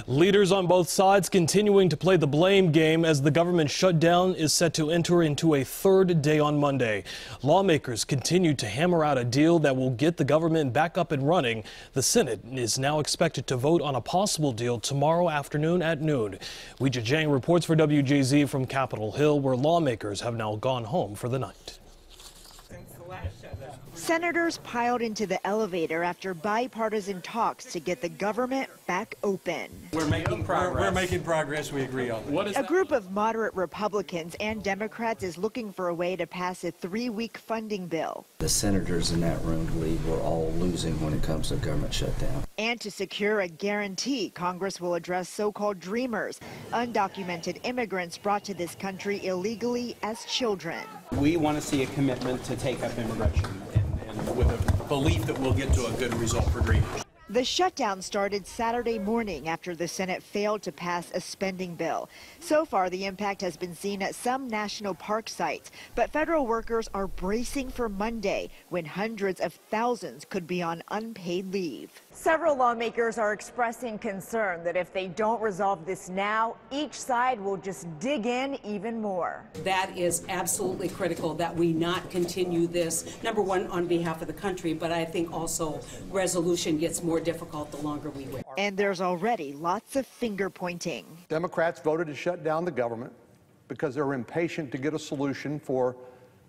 Leaders on both sides continuing to play the blame game as the government shutdown is set to enter into a third day on Monday. Lawmakers continue to hammer out a deal that will get the government back up and running. The Senate is now expected to vote on a possible deal tomorrow afternoon at noon. Weijia Jiang reports for WJZ from Capitol Hill, where lawmakers have now gone home for the night. Senators piled into the elevator after bipartisan talks to get the government back open. We're making progress. We're making progress. We agree on that. A group of moderate Republicans and Democrats is looking for a way to pass a 3-week funding bill. The senators in that room believe we're all losing when it comes to government shutdown. And to secure a guarantee, Congress will address so-called dreamers, undocumented immigrants brought to this country illegally as children. We want to see a commitment to take up immigration and with a belief that we'll get to a good result for dreamers. The shutdown started Saturday morning after the Senate failed to pass a spending bill. So far, the impact has been seen at some national park sites, but federal workers are bracing for Monday, when hundreds of thousands could be on unpaid leave. Several lawmakers are expressing concern that if they don't resolve this now, each side will just dig in even more. That is absolutely critical that we not continue this, number one, on behalf of the country, but I think also resolution gets more difficult the longer we wait. And there's already lots of finger pointing. Democrats voted to shut down the government because they're impatient to get a solution for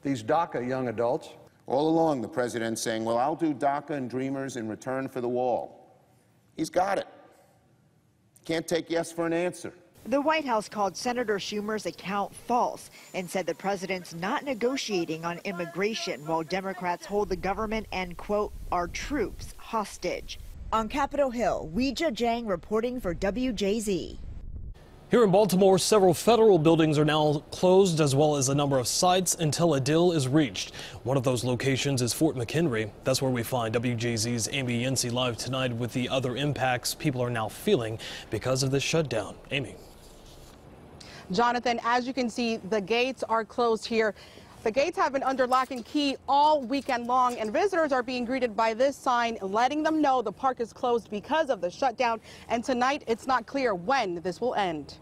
these DACA young adults. All along, the president's saying, well, I'll do DACA and Dreamers in return for the wall. He's got it. Can't take yes for an answer. The White House called Senator Schumer's account false and said the president's not negotiating on immigration while Democrats hold the government and, quote, our troops hostage. On Capitol Hill, Weijia Jiang reporting for WJZ. Here in Baltimore, several federal buildings are now closed, as well as a number of sites, until a deal is reached. One of those locations is Fort McHenry. That's where we find WJZ's Amy Yancey live tonight with the other impacts people are now feeling because of this shutdown. Amy. Jonathan, as you can see, the gates are closed here. The gates have been under lock and key all weekend long, and visitors are being greeted by this sign letting them know the park is closed because of the shutdown. And tonight, it's not clear when this will end.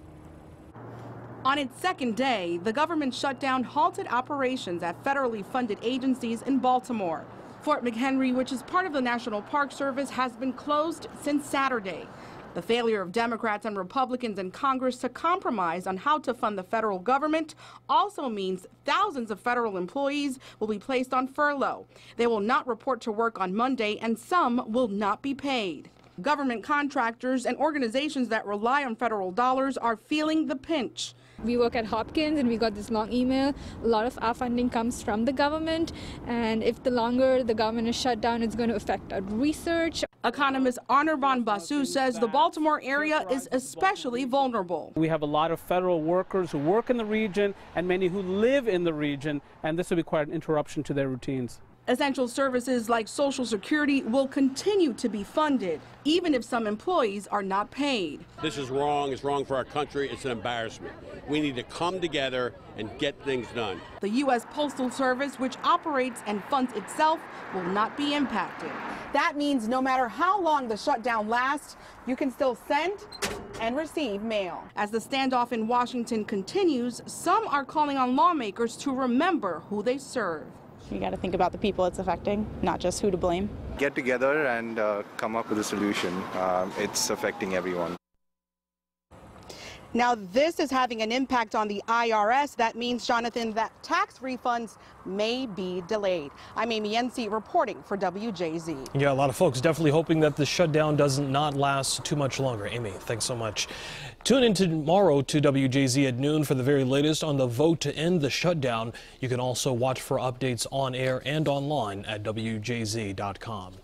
On its second day, the government shutdown halted operations at federally funded agencies in Baltimore. Fort McHenry, which is part of the National Park Service, has been closed since Saturday. The failure of Democrats and Republicans in Congress to compromise on how to fund the federal government also means thousands of federal employees will be placed on furlough. They will not report to work on Monday, and some will not be paid. Government contractors and organizations that rely on federal dollars are feeling the pinch. We work at Hopkins and we got this long email. A lot of our funding comes from the government, and if the longer the government is shut down, it's going to affect our research. Economist Anirban Basu says the Baltimore area is especially vulnerable. We have a lot of federal workers who work in the region and many who live in the region, and this will be quite an interruption to their routines. Essential services like Social Security will continue to be funded, even if some employees are not paid. This is wrong. It's wrong for our country. It's an embarrassment. We need to come together and get things done. The U.S. Postal Service, which operates and funds itself, will not be impacted. That means no matter how long the shutdown lasts, you can still send and receive mail. As the standoff in Washington continues, some are calling on lawmakers to remember who they serve. You got to think about the people it's affecting, not just who to blame. Get together and come up with a solution. It's affecting everyone. Now, this is having an impact on the IRS. That means, Jonathan, that tax refunds may be delayed. I'm Amy Yancey reporting for WJZ. Yeah, a lot of folks definitely hoping that the shutdown doesn't not last too much longer. Amy, thanks so much. Tune in tomorrow to WJZ at noon for the very latest on the vote to end the shutdown. You can also watch for updates on air and online at WJZ.com.